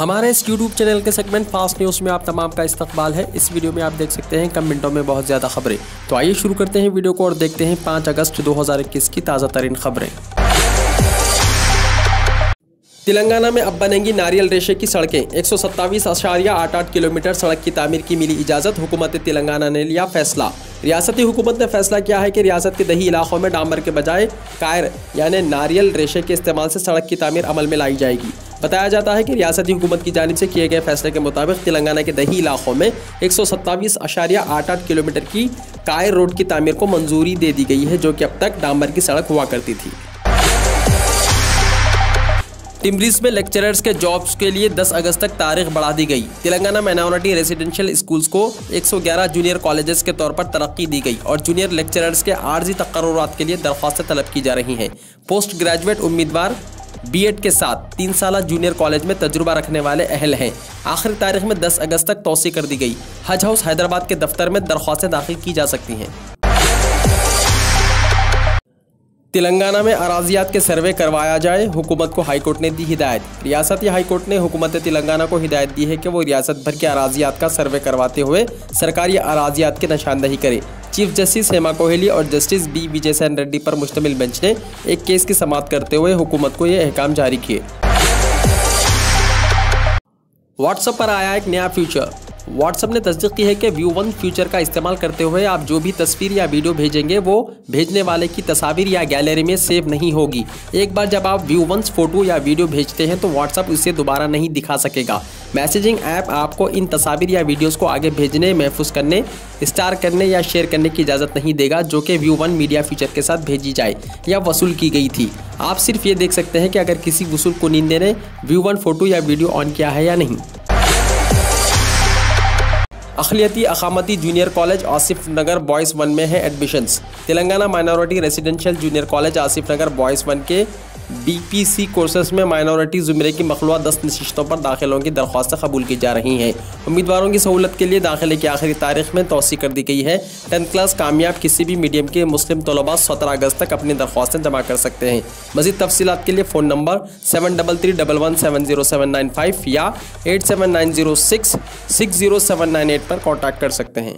हमारे इस YouTube channel के सेगमेंट फास्ट न्यूज़ में आप तमाम का इस्तकबाल है। इस वीडियो में आप देख सकते हैं कम मिनटों में बहुत ज़्यादा खबरें। तो आइए शुरू करते हैं वीडियो को और देखते हैं 5 अगस्त 2021 की ताज़ा तरीन खबरें। तेलंगाना में अब बनेंगी नारियल रेशे की सड़कें। 127.88 किलोमीटर सड़क की तामीर की मिली इजाज़त। हुकूमत तेलंगाना ने लिया फैसला। रियासती हुकूमत ने फैसला किया है कि रियासत के दही इलाकों में डामर के बजाय कायर यानी नारियल रेशे के इस्तेमाल से सड़क की तामीर अमल में लाई जाएगी। बताया जाता है कि रियासती हुकूमत की जानिब से किए गए फैसले के मुताबिक तेलंगाना के दही इलाकों में 127.88 किलोमीटर की कायर रोड की तामीर को मंजूरी दे दी गई है, जो कि अब तक डामर की सड़क हुआ करती थी। टिम्ब्रिज में लेक्चरर्स के जॉब्स के लिए 10 अगस्त तक तारीख बढ़ा दी गई। तेलंगाना माइनॉरिटी रेजिडेंशियल स्कूल्स को 111 जूनियर कॉलेजेस के तौर पर तरक्की दी गई और जूनियर लेक्चरर्स के आर्जी तकर्रुरात के लिए दरख्वास्तें तलब की जा रही हैं। पोस्ट ग्रेजुएट उम्मीदवार बीएड के साथ 3 साल जूनियर कॉलेज में तजुर्बा रखने वाले अहल हैं। आखिरी तारीख में 10 अगस्त तक तौसी कर दी गई। हज हाउस हैदराबाद के दफ्तर में दरख्वास्तें दाखिल की जा सकती हैं। तेलंगाना में अराजियात के सर्वे करवाया जाए, हुकूमत को हाईकोर्ट ने दी हिदायत। रियासती हाईकोर्ट ने हुकूमत तेलंगाना को हिदायत दी है कि वो रियासत भर के अराजियात का सर्वे करवाते हुए सरकारी अराजियात की निशानदही करे। चीफ जस्टिस हेमा कोहली और जस्टिस बी विजयसेन रेड्डी पर मुश्तमिल बेंच ने एक केस की समाअत करते हुए हुकूमत को ये अहकाम जारी किए। व्हाट्सएप पर आया एक नया फीचर। व्हाट्सएप ने तस्दीक की है कि व्यू वन फीचर का इस्तेमाल करते हुए आप जो भी तस्वीर या वीडियो भेजेंगे वो भेजने वाले की तस्वीर या गैलरी में सेव नहीं होगी। एक बार जब आप व्यू वन फोटो या वीडियो भेजते हैं तो व्हाट्सएप इसे दोबारा नहीं दिखा सकेगा। मैसेजिंग ऐप आपको इन तस्वीर या वीडियोस को आगे भेजने, महफूज करने, स्टार करने या शेयर करने की इजाज़त नहीं देगा, जो कि व्यू वन मीडिया फीचर के साथ भेजी जाए या वसूल की गई थी। आप सिर्फ ये देख सकते हैं कि अगर किसी वसूल कुनिंदे ने व्यू वन फोटो या वीडियो ऑन किया है या नहीं। अखिलियती अकामती junior college Asif Nagar boys 1 में है admissions. Telangana minority residential junior college Asif Nagar boys 1 के बीपीसी कोर्सेस में माइनॉरिटी ज़ुमरे की मखलूआ 10 नशिस्तों पर दाखिलों की दरख्वास्तें कबूल की जा रही हैं। उम्मीदवारों की सहूलत के लिए दाखिले की आखिरी तारीख में तौसी कर दी गई है। 10th क्लास कामयाब किसी भी मीडियम के मुस्लिम तलबा 17 अगस्त तक अपनी दरख्वास्तें जमा कर सकते हैं। मज़ीद तफसीलात के लिए फ़ोन नंबर 7331170795 या 8790660798 पर कॉन्टैक्ट कर सकते हैं।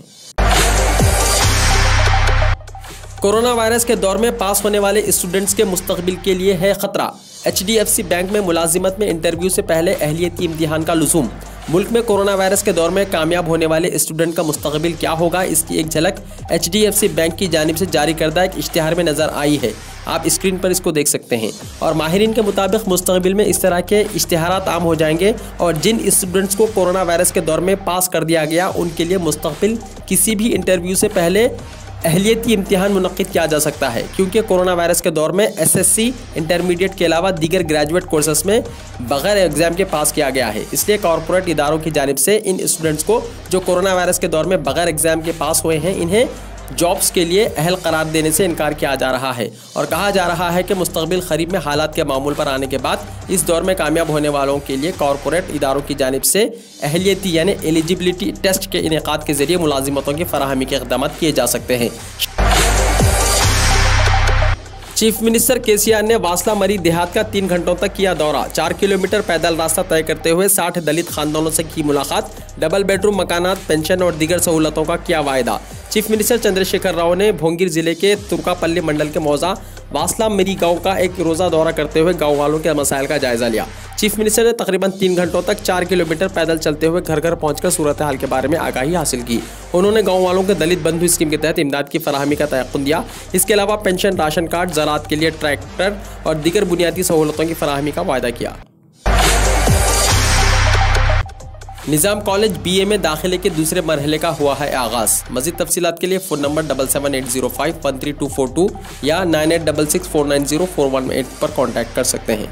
कोरोना वायरस के दौर में पास होने वाले स्टूडेंट्स के मुस्तकबिल के लिए है खतरा। HDFC बैंक में मुलाजिमत में इंटरव्यू से पहले अहलियती इम्तिहान का लुज़ूम। मुल्क में कोरोना वायरस के दौर में कामयाब होने वाले स्टूडेंट का मुस्तकबिल क्या होगा, इसकी एक झलक HDFC बैंक की जानिब से जारी करदा एक इश्तिहार में नज़र आई है। आप स्क्रीन पर इसको देख सकते हैं और माहिरीन के मुताबिक मुस्तकबिल में इस तरह के इश्तिहारात आम हो जाएंगे और जिन स्टूडेंट्स को कोरोना वायरस के दौर में पास कर दिया गया उनके लिए मुस्तकबिल किसी भी इंटरव्यू से पहले अहलियती इम्तिहान मुनक्किद किया जा सकता है, क्योंकि कोरोना वायरस के दौर में SSC इंटरमीडिएट के अलावा दीगर ग्रेजुएट कोर्सेस में बगैर एग्ज़ाम के पास किया गया है। इसलिए कॉरपोरेट इदारों की जानिब से इन स्टूडेंट्स को जो कोरोना वायरस के दौर में बगैर एग्ज़ाम के पास हुए हैं इन्हें जॉब्स के लिए अहल करार देने से इनकार किया जा रहा है और कहा जा रहा है कि मुस्तकबिल खरीब में हालात के मामूल पर आने के बाद इस दौर में कामयाब होने वालों के लिए कॉरपोरेट इदारों की जानिब से अहलियती यानी एलिजिबिलिटी टेस्ट के इनेकाद के ज़रिए मुलाजिमतों की फराहमी के इक़दाम किए जा सकते हैं। चीफ मिनिस्टर KCR ने वासला मरी देहात का 3 घंटों तक किया दौरा। 4 किलोमीटर पैदल रास्ता तय करते हुए 60 दलित खानदानों से की मुलाकात। डबल बेडरूम मकानात, पेंशन और दीगर सहूलतों का किया वायदा। चीफ मिनिस्टर चंद्रशेखर राव ने भोंगिर जिले के तुर्कापल्ली मंडल के मौजा वासला मरी गाँव का एक रोज़ा दौरा करते हुए गाँव वालों के मसाइल का जायजा लिया। चीफ मिनिस्टर ने तकरीबन 3 घंटों तक 4 किलोमीटर पैदल चलते हुए घर घर पहुंचकर सूरत हाल के बारे में आगाही हासिल की। उन्होंने गाँव वालों के दलित बंधु स्कीम के तहत इमदाद की फराहमी का तयक़्क़ुन दिया। इसके अलावा पेंशन, राशन कार्ड, ज़राअत के लिए ट्रैक्टर और दीगर बुनियादी सहूलतों की फराहमी का वायदा किया। निज़ाम कॉलेज BA में दाखिले के दूसरे मरहले का हुआ है आगाज़। मज़ीद तफसीलात के लिए फ़ोन नंबर 7780513242 या 9866490418 पर कॉन्टैक्ट कर सकते हैं।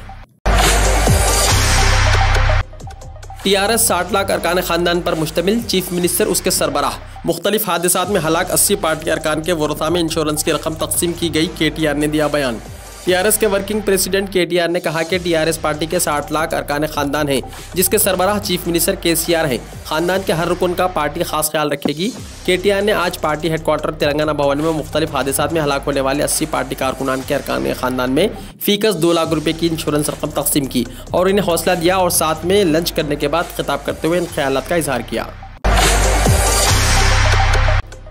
TRS 60 लाख अरकान ख़ानदान पर मुश्तमिल, चीफ मिनिस्टर उसके सरबराह। मुख्तलिफ हादसात में हलाक 80 पार्टी अरकान के वरसा में इंश्योरेंस की रकम तकसीम की गई, KTR ने दिया बयान। टीआरएस के वर्किंग प्रेसिडेंट केटीआर ने कहा कि टीआरएस पार्टी के 60 लाख अरकान खानदान हैं, जिसके सरबराह चीफ मिनिस्टर केसीआर हैं। खानदान के हर रुकन का पार्टी खास ख्याल रखेगी। केटीआर ने आज पार्टी हेडक्वार्टर तेलंगाना भवन में मुख्तलिफ हादसात में हलाक होने वाले 80 पार्टी कारकुनान के अरकान खानदान में फीकस 2 लाख रुपए की इंश्योरेंस रकम तकसीम की और इन्हें हौसला दिया और साथ में लंच करने के बाद खिताब करते हुए इन ख्यालात का इजहार किया।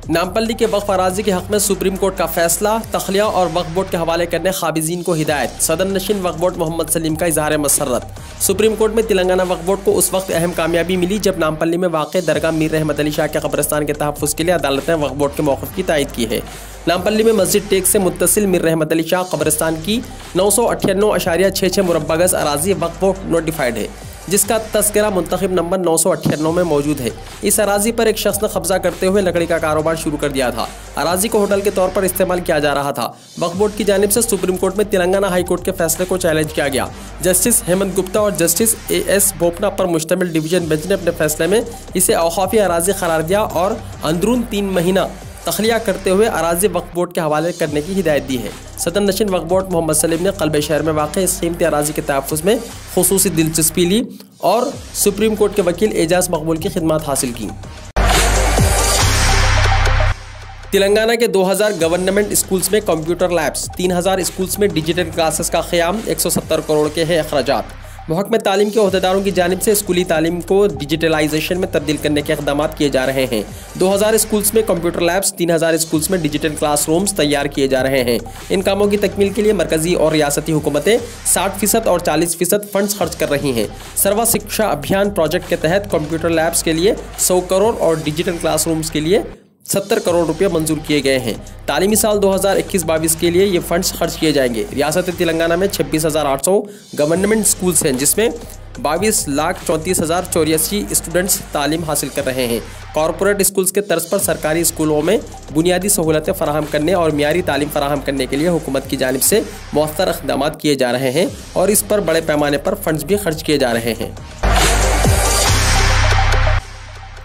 नामपल्ली के वक्फ अराजी के हक में सुप्रीम कोर्ट का फैसला, तखलिया और वक्फ बोर्ड के हवाले करने खाबिजीन को हिदायत। सदर नशीन वक्फ बोर्ड मोहम्मद सलीम का इजहार मसर्रत। सुप्रीम कोर्ट में तेलंगाना वक्फ बोर्ड को उस वक्त अहम कामयाबी मिली जब नामपल्ली में वाक़ दरगाह मीर रहमत अली शाह के कब्रिस्तान के तहफ़्फ़ुज़ के लिए अदालत ने वक्फ बोर्ड के मौक़िफ़ की तायद की है। नामपल्ली में मस्जिद टेक से मुत्तसिल मीर रहमत अली शाह कब्रिस्तान की 998.66 मुरब्बा गज़ अराजी वक्फ बोर्ड नोटिफाइड है, जिसका तस्करा मुंतखब नंबर 998 में मौजूद है। इस अराजी पर एक शख्स ने कब्जा करते हुए लकड़ी का कारोबार शुरू कर दिया था। अराजी को होटल के तौर पर इस्तेमाल किया जा रहा था। वक्फ बोर्ड की जानिब से सुप्रीम कोर्ट में तेलंगाना हाई कोर्ट के फैसले को चैलेंज किया गया। जस्टिस हेमंत गुप्ता और जस्टिस AS बोपना पर मुश्तमिल डिवीजन बेंच ने अपने फैसले में इसे औखाफी अराजी करार दिया और अंदरून 3 महीना तखलिया करते हुए अराजी वक्फ बोर्ड के हवाले करने की हिदायत दी है। सदर नशीन वक्फ बोर्ड मोहम्मद सलीम ने कल्ब शहर में वाक़ इस कीमती अराजी के तहफ़्फ़ुज़ में खुसूसी दिलचस्पी ली और सुप्रीम कोर्ट के वकील एजाज मकबूल की खिदमत हासिल की। तेलंगाना के 2000 गवर्नमेंट स्कूल्स में कंप्यूटर लैब्स, 3000 स्कूल्स में डिजिटल क्लासेस का क़याम, 170 करोड़ के हैं अखराजात। महकमे तालीम के अहदेदारों की जानिब से स्कूली तालीम को डिजिटलाइजेशन में तब्दील करने के इक़दाम किए जा रहे हैं। 2000 स्कूल्स में कंप्यूटर लैब्स, 3000 स्कूल्स में डिजिटल क्लासरूम्स तैयार किए जा रहे हैं। इन कामों की तकमील के लिए मरकजी और रियासती हुकूमतें 60% और 40% फंड्स खर्च कर रही हैं। सर्वा शिक्षा अभियान प्रोजेक्ट के तहत कंप्यूटर लैब्स के लिए 100 करोड़ और डिजिटल क्लासरूम्स के लिए 70 करोड़ रुपये मंजूर किए गए हैं। तालीमी साल 2021-22 के लिए ये फंड्स खर्च किए जाएंगे। रियासत तेलंगाना में 26,800 गवर्नमेंट स्कूल्स हैं, जिसमें 22,34,084 स्टूडेंट्स तालीम हासिल कर रहे हैं। कॉरपोरेट स्कूल्स के तर्ज पर सरकारी स्कूलों में बुनियादी सहूलतें फराहम करने और मियारी तालीम फराहम करने के लिए हुकूमत की जानिब से मौसर इक़दाम किए जा रहे हैं और इस पर बड़े पैमाने पर फंड्स भी खर्च किए जा रहे हैं।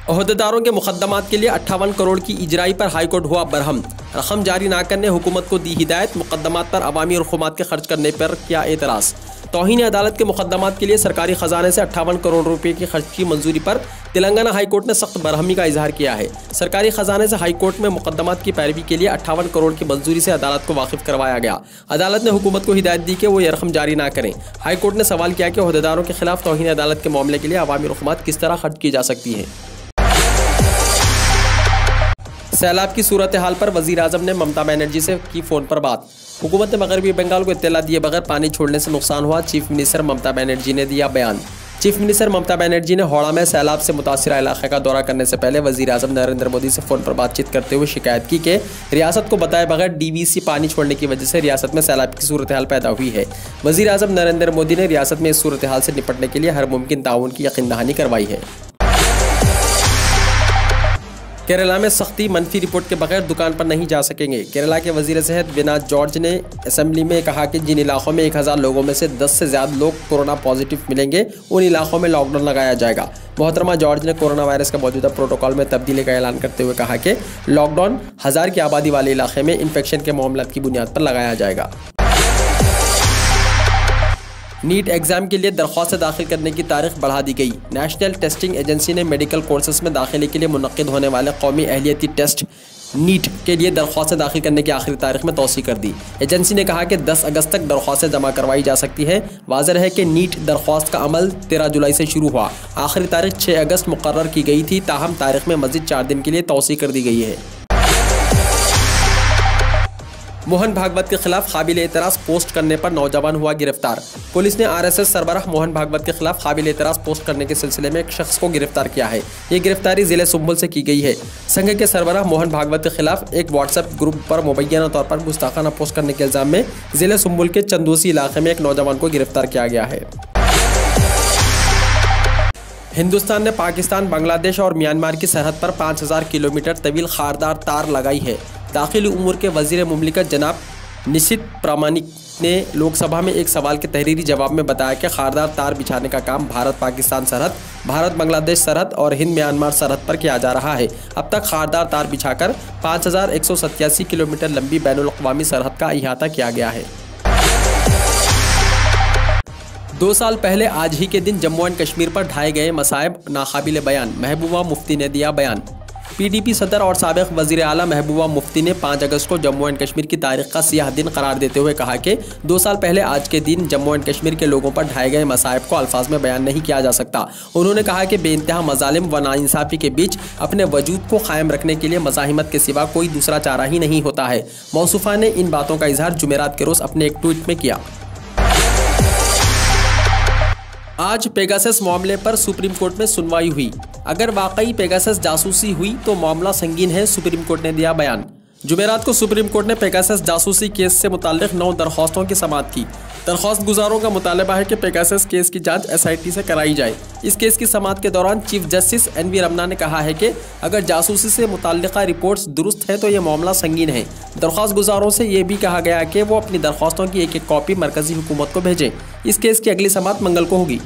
अहदेदारों के मुकदमात के लिए 58 करोड़ की इजराई पर हाईकोर्ट हुआ बरहम। रकम जारी ना करने हुकूमत को दी हिदायत। मुकदमात पर अवामी रकूमात के खर्च करने पर किया एतराज़। तौहीन अदालत के मुकदमात के लिए सरकारी ख़जाने से 58 करोड़ रुपए की खर्च की मंजूरी पर तेलंगाना हाई कोर्ट ने सख्त बरहमी का इजहार किया है। सरकारी ख़जाने से हाई कोर्ट में मुकदमात की पैरवी के लिए 58 करोड़ की मंजूरी से अदालत को वाकिफ करवाया गया। अदालत ने हुकूमत को हिदायत दी कि वो ये रकम जारी ना करें। हाई कोर्ट ने सवाल किया कि अहदेदारों के खिलाफ तौहीन अदालत के मामले के लिए अवामी रकूमात किस तरह खर्च की जा सकती है। सैलाब की सूरत हाल पर वज़ीर आज़म ने ममता बनर्जी से की फ़ोन पर बात। हुकूमत ने मगरबी बंगाल को इत्तला दिए बगैर पानी छोड़ने से नुकसान हुआ, चीफ मिनिस्टर ममता बनर्जी ने दिया बयान। चीफ मिनिस्टर ममता बनर्जी ने हौड़ा में सैलाब से मुतासिरा इलाके का दौरा करने से पहले वज़ीर आज़म नरेंद्र मोदी से फ़ोन पर बातचीत करते हुए शिकायत की कि रियासत को बताए बगैर DVC पानी छोड़ने की वजह से रियासत में सैलाब की सूरत हाल पैदा हुई है। वज़ीर आज़म नरेंद्र मोदी ने रियासत में इस सूरत हाल से निपटने के लिए हर मुमकिन ताउन की यकीन दहानी करवाई है। केरला में सख्ती, मनफी रिपोर्ट के बगैर दुकान पर नहीं जा सकेंगे। केरला के वजीर सेहत विनाथ जॉर्ज ने असेंबली में कहा कि जिन इलाकों में 1000 लोगों में से 10 से ज़्यादा लोग कोरोना पॉजिटिव मिलेंगे, उन इलाकों में लॉकडाउन लगाया जाएगा। मोहतरमा जॉर्ज ने कोरोना वायरस के मौजूदा प्रोटोकॉल में तब्दीली का ऐलान करते हुए कहा कि लॉकडाउन 1000 की आबादी वाले इलाके में इन्फेक्शन के मामलों की बुनियाद पर लगाया जाएगा। नीट एग्ज़ाम के लिए दरख्वास्त दाखिल करने की तारीख बढ़ा दी गई। नेशनल टेस्टिंग एजेंसी ने मेडिकल कोर्सेज में दाखिले के लिए मुनक्किद होने वाले कौमी अहलियती टेस्ट नीट के लिए दरख्वास्त दाखिल करने की आखिरी तारीख में तौसी कर दी। एजेंसी ने कहा कि 10 अगस्त तक दरख्वास्तें जमा करवाई जा सकती है। वाज़ेह है कि नीट दरख्वास्त का अमल 13 जुलाई से शुरू हुआ। आखिरी तारीख 6 अगस्त मुकर्रर की गई थी, ताहम तारीख में मज़ीद 4 दिन के लिए तौसी कर दी गई है। मोहन भागवत के खिलाफ काबिल एतराज़ पोस्ट करने पर नौजवान हुआ गिरफ्तार। पुलिस ने RSS सरबराह मोहन भागवत के खिलाफ काबिल एतराज़ पोस्ट करने के सिलसिले में एक शख्स को गिरफ्तार किया है। ये गिरफ्तारी ज़िले सुंबल से की गई है। संघ के सरबराह मोहन भागवत के खिलाफ एक व्हाट्सएप ग्रुप पर मुबैना तौर पर गुस्ताखाना पोस्ट करने के इल्ज़ाम में ज़िले सुंबल के चंदूसी इलाके में एक नौजवान को गिरफ्तार किया गया है। हिंदुस्तान ने पाकिस्तान, बांग्लादेश और म्यांमार की सरहद पर 5000 किलोमीटर तवील खारदार तार लगाई है। दाखिली उमूर के वज़ीर मुमलिकत जनाब निशित प्रामाणिक ने लोकसभा में एक सवाल के तहरीरी जवाब में बताया कि खारदार तार बिछाने का काम भारत पाकिस्तान सरहद, भारत बांग्लादेश सरहद और हिंद म्यांमार सरहद पर किया जा रहा है। अब तक खारदार तार बिछाकर 5187 किलोमीटर लंबी बैनुल अक़वामी सरहद का अहाता किया गया है। 2 साल पहले आज ही के दिन जम्मू एंड कश्मीर पर ढाए गए मसाइब नाकाबिले बयान, महबूबा मुफ्ती ने दिया बयान। पीडीपी सदर और साबिक़ वज़ीर आला महबूबा मुफ्ती ने 5 अगस्त को जम्मू एंड कश्मीर की तारीख का सियाह दिन करार देते हुए कहा कि 2 साल पहले आज के दिन जम्मू एंड कश्मीर के लोगों पर ढाए गए मसाइब को अल्फाज में बयान नहीं किया जा सकता। उन्होंने कहा कि बेइंतहा मज़ालिम व नाइंसाफ़ी के बीच अपने वजूद को कायम रखने के लिए मज़ाहिमत के सिवा कोई दूसरा चारा ही नहीं होता है। मौसूफ़ा ने इन बातों का इजहार जुमेरात के रोज़ अपने एक ट्वीट में किया। आज पेगासस मामले पर सुप्रीम कोर्ट में सुनवाई हुई। अगर वाकई पेगासस जासूसी हुई तो मामला संगीन है, सुप्रीम कोर्ट ने दिया बयान। जुमेरात को सुप्रीम कोर्ट ने पेगासस जासूसी केस से मुताल्लिक 9 दरख्वास्तों की समाअत की। दरख्वास्त गुजारों का मुतालबा है कि पेगासस केस की जांच SIT से कराई जाए। इस केस की समाअत के दौरान चीफ जस्टिस NV रमना ने कहा है कि अगर जासूसी से मुताल्लिका रिपोर्ट्स दुरुस्त है तो ये मामला संगीन है। दरख्वास्त गुजारों से ये भी कहा गया कि वो अपनी दरख्वास्तों की एक कॉपी मरकजी हुकूमत को भेजें। इस केस की अगली समाअत मंगल को होगी।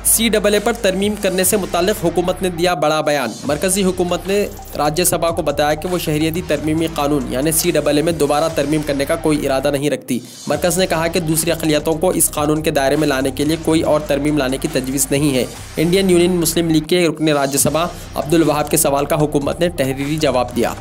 CAA पर तरमीम करने से मुताल्लिक हुकूमत ने दिया बड़ा बयान। मरकजी हुकूमत ने राज्यसभा को बताया कि वो शहरियती तरमीमी कानून यानी CAA में दोबारा तरमीम करने का कोई इरादा नहीं रखती। मरकज़ ने कहा कि दूसरी अक़लियतों को इस कानून के दायरे में लाने के लिए कोई और तरमीम लाने की तजवीज़ नहीं है। इंडियन यूनियन मुस्लिम लीग के रुकन राज्यसभा अब्दुल वहाब के सवाल का हुकूमत ने तहरीरी जवाब दिया।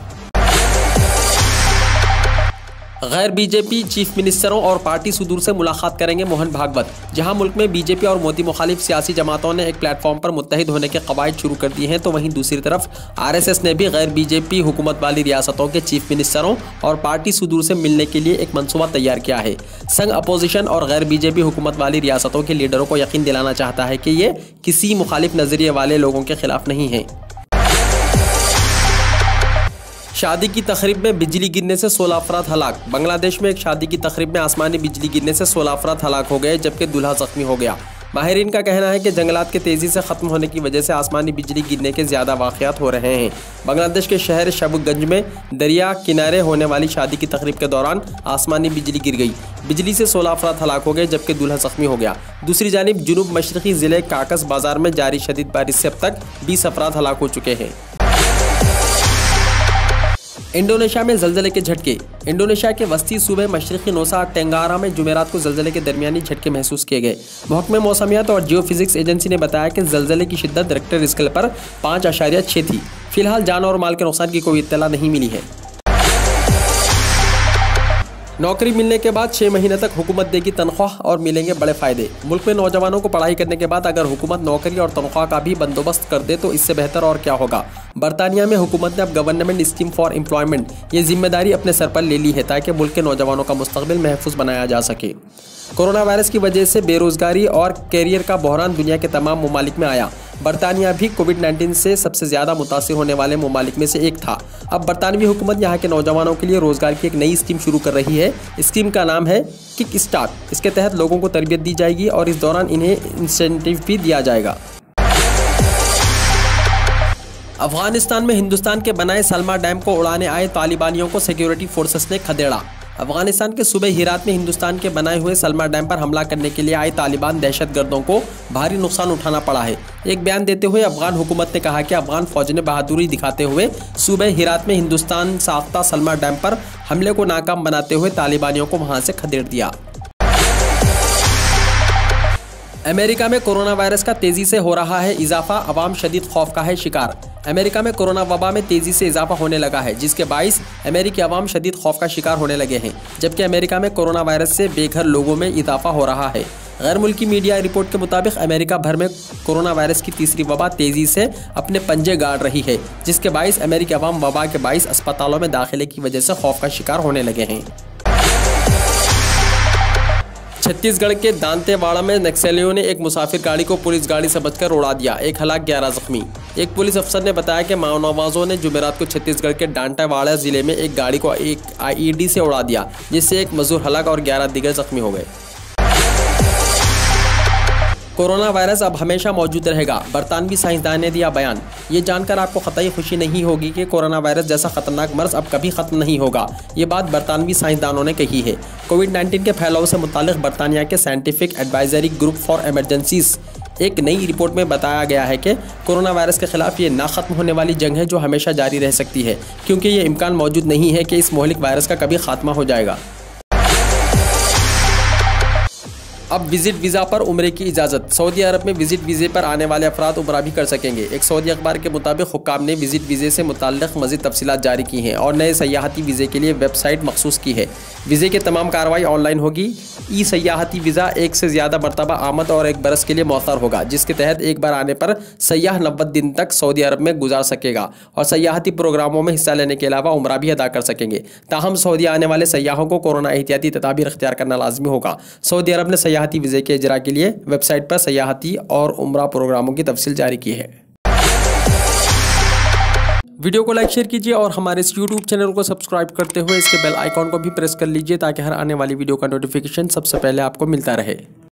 गैर बीजेपी चीफ मिनिस्टरों और पार्टी सुदूर से मुलाकात करेंगे मोहन भागवत। जहां मुल्क में बीजेपी और मोदी मुखालिफ सियासी जमातों ने एक प्लेटफॉर्म पर मुत्तहिद होने के कवायद शुरू कर दिए हैं, तो वहीं दूसरी तरफ RSS ने भी गैर बीजेपी हुकूमत वाली रियासतों के चीफ मिनिस्टरों और पार्टी सुदूर से मिलने के लिए एक मनसूबा तैयार किया है। संघ अपोजिशन और गैर बीजेपी हुकूमत वाली रियासतों के लीडरों को यकीन दिलाना चाहता है कि ये किसी मुखालिफ नज़रिए वाले लोगों के खिलाफ नहीं है। शादी की तकरीब में बिजली गिरने से 16 अफराद हलाक। बांग्लादेश में एक शादी की तकरीब में आसमानी बिजली गिरने से 16 अफराद हलाक हो गए, जबकि दूल्हा जख्मी हो गया। माहिरीन का कहना है कि जंगलात के तेज़ी से ख़त्म होने की वजह से आसमानी बिजली गिरने के ज़्यादा वाक़यात हो रहे हैं। बांग्लादेश के शहर शबगंज में दरिया किनारे होने वाली शादी की तकरीब के दौरान आसमानी बिजली गिर गई। बिजली से 16 अफराद हलाक हो गए, जबकि दूल्हा जख्मी हो गया। दूसरी जानिब जुनूब मशरक़ी ज़िले काकस बाज़ार में जारी शदीद बारिश से अब तक 20 अफराद हलाक हो चुके हैं। इंडोनेशिया में ज़लज़ले के झटके। इंडोनेशिया के वस्ती सूबे मशरक़ी नुसा टेंगारा में जुमेरात को ज़लज़ले के दरमियानी झटके महसूस किए गए। महकमे मौसमियात और जियोफिज़िक्स एजेंसी ने बताया कि ज़लज़ले की शिद्दत रिक्टर स्केल पर 5.6 थी। फिलहाल जान और माल के नुकसान की कोई इत्तला नहीं मिली है। नौकरी मिलने के बाद 6 महीने तक हुकूमत देगी तनख्वाह और मिलेंगे बड़े फ़ायदे। मुल्क में नौजवानों को पढ़ाई करने के बाद अगर हुकूमत नौकरी और तनख्वाह का भी बंदोबस्त कर दे तो इससे बेहतर और क्या होगा। बरतानिया में हुकूमत ने अब गवर्नमेंट स्कीम फॉर एम्प्लॉयमेंट ये जिम्मेदारी अपने सर पर ले ली है ताकि मुल्क के नौजवानों का मुस्तकबिल महफूज बनाया जा सके। कोरोना वायरस की वजह से बेरोज़गारी और कैरियर का बहरान दुनिया के तमाम ममालिक में आया। बरतानिया भी कोविड-19 से सबसे ज़्यादा मुतासिर होने वाले ममालिक में से एक था। अब बरतानवी हुकूमत यहाँ के नौजवानों के लिए रोज़गार की एक नई स्कीम शुरू कर रही है। स्कीम का नाम है किक स्टार्ट। इसके तहत लोगों को तरबियत दी जाएगी और इस दौरान इन्हें इंसेंटिव भी दिया जाएगा। अफगानिस्तान में हिंदुस्तान के बनाए सलमा डैम को उड़ाने आए तालिबानियों को सिक्योरिटी फोर्सेस ने खदेड़ा। अफगानिस्तान के सूबे हिरात में हिंदुस्तान के बनाए हुए सलमा डैम पर हमला करने के लिए आए तालिबान दहशतगर्दों को भारी नुकसान उठाना पड़ा है। एक बयान देते हुए अफगान हुकूमत ने कहा कि अफगान फौज ने बहादुरी दिखाते हुए सूबे हिरात में हिंदुस्तान साख्ता सलमा डैम पर हमले को नाकाम बनाते हुए तालिबानियों को वहां से खदेड़ दिया। अमेरिका में कोरोना वायरस का तेजी से हो रहा है इजाफा, अवाम शदीद खौफ का है शिकार। अमेरिका में कोरोना वबा में तेजी से इजाफा होने लगा है, जिसके बाइस अमेरिकी अवाम शदीद खौफ का शिकार होने लगे हैं, जबकि अमेरिका में कोरोना वायरस से बेघर लोगों में इजाफा हो रहा है। गैर मुल्की मीडिया रिपोर्ट के मुताबिक अमेरिका भर में कोरोना वायरस की तीसरी वबा तेजी से अपने पंजे गाड़ रही है, जिसके बाइस अमेरिकी अवाम वबा के बाइस अस्पतालों में दाखिले की वजह से खौफ का शिकार होने लगे हैं। छत्तीसगढ़ के दांतेवाड़ा में नक्सलियों ने एक मुसाफिर गाड़ी को पुलिस गाड़ी समझकर उड़ा दिया, 1 हलाक 11 जख्मी। एक पुलिस अफसर ने बताया कि माओवादियों ने जुमेरात को छत्तीसगढ़ के दांतेवाड़ा जिले में एक गाड़ी को एक IED से उड़ा दिया, जिससे एक मजदूर हलाक और 11 दीगर जख्मी हो गए। कोरोना वायरस अब हमेशा मौजूद रहेगा, बरतानवी साइंसदान ने दिया बयान। ये जानकर आपको कतई खुशी नहीं होगी कि कोरोना वायरस जैसा खतरनाक मर्ज अब कभी ख़त्म नहीं होगा। ये बात बरतानवी साइंसदानों ने कही है। कोविड-19 के फैलाव से मुतालिक बरतानिया के scientific advisory group for emergencies एक नई रिपोर्ट में बताया गया है कि कोरोना वायरस के खिलाफ ये ना ख़त्म होने वाली जंग है जो हमेशा जारी रह सकती है, क्योंकि ये इम्कान मौजूद नहीं है कि इस मोहलिक वायरस का कभी खात्मा हो जाएगा। अब विजिट वीज़ा पर उम्रे की इजाज़त। सऊदी अरब में विजिट वीज़े पर आने वाले अफराद उम्रा भी कर सकेंगे। एक सऊदी अखबार के मुताबिक हुक्काम ने विजिट वीज़े से मुताल्लिक़ मज़ीद तफसीलात जारी की हैं और नए सयाहती वीज़े के लिए वेबसाइट मखसूस की है। वीज़े की तमाम कार्रवाई ऑनलाइन होगी। ई सयाहती वीज़ा एक से ज़्यादा मरतबा आमद और 1 बरस के लिए मौसर होगा, जिसके तहत एक बार आने पर सयाह 90 दिन तक सऊदी अरब में गुजार सकेगा और सयाहती प्रोग्रामों में हिस्सा लेने के अलावा उम्रा भी अदा कर सकेंगे। ताहम सऊदी आने वाले सयाहों को कोरोना एहतियाती तदाबीर इख्तियार करना लाजमी होगा। सऊदी अरब ने सयाहती वीज़े के इजरा के लिए वेबसाइट पर सयाहती और उम्रा प्रोग्रामों की तफसील जारी की है। वीडियो को लाइक शेयर कीजिए और हमारे इस YouTube चैनल को सब्सक्राइब करते हुए इसके बेल आइकॉन को भी प्रेस कर लीजिए ताकि हर आने वाली वीडियो का नोटिफिकेशन सबसे पहले आपको मिलता रहे।